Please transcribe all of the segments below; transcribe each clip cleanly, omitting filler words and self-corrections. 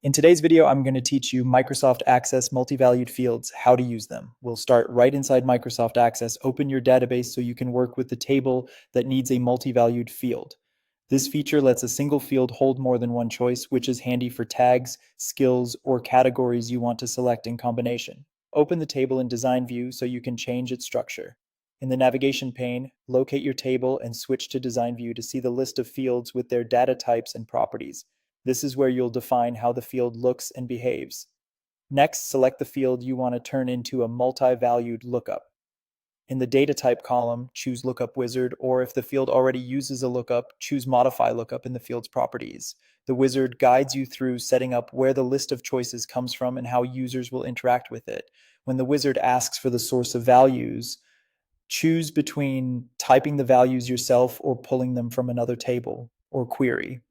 In today's video, I'm going to teach you Microsoft Access multivalued fields, how to use them. We'll start right inside Microsoft Access. Open your database so you can work with the table that needs a multivalued field. This feature lets a single field hold more than one choice, which is handy for tags, skills, or categories you want to select in combination. Open the table in Design View so you can change its structure. In the navigation pane, locate your table and switch to Design View to see the list of fields with their data types and properties. This is where you'll define how the field looks and behaves. Next, select the field you want to turn into a multi-valued lookup. In the data type column, choose Lookup Wizard, or if the field already uses a lookup, choose Modify Lookup in the field's properties. The wizard guides you through setting up where the list of choices comes from and how users will interact with it. When the wizard asks for the source of values, choose between typing the values yourself or pulling them from another table or query.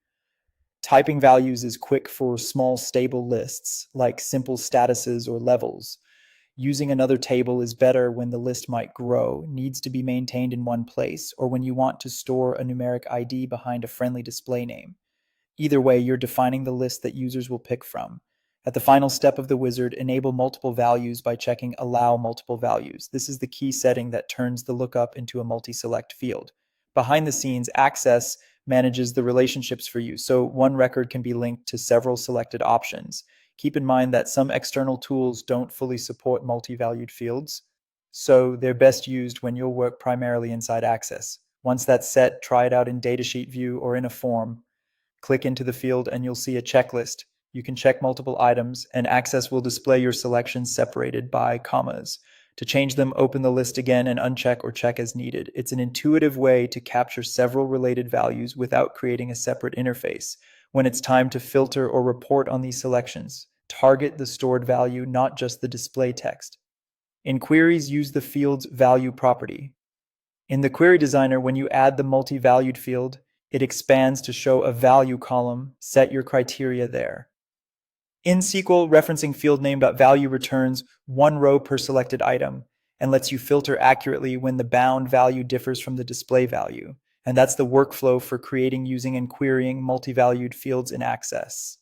Typing values is quick for small stable lists, like simple statuses or levels. Using another table is better when the list might grow, needs to be maintained in one place, or when you want to store a numeric ID behind a friendly display name. Either way, you're defining the list that users will pick from. At the final step of the wizard, enable multiple values by checking Allow Multiple Values. This is the key setting that turns the lookup into a multi-select field. Behind the scenes, Access manages the relationships for you, so one record can be linked to several selected options. Keep in mind that some external tools don't fully support multi-valued fields, so they're best used when you'll work primarily inside Access. Once that's set, try it out in Datasheet view or in a form. Click into the field and you'll see a checklist. You can check multiple items, and Access will display your selections separated by commas. To change them, open the list again and uncheck or check as needed. It's an intuitive way to capture several related values without creating a separate interface. When it's time to filter or report on these selections, target the stored value, not just the display text. In queries, use the field's value property. In the query designer, when you add the multi-valued field, it expands to show a value column. Set your criteria there. In SQL, referencing field name.value returns one row per selected item and lets you filter accurately when the bound value differs from the display value. And that's the workflow for creating, using, and querying multi-valued fields in Access.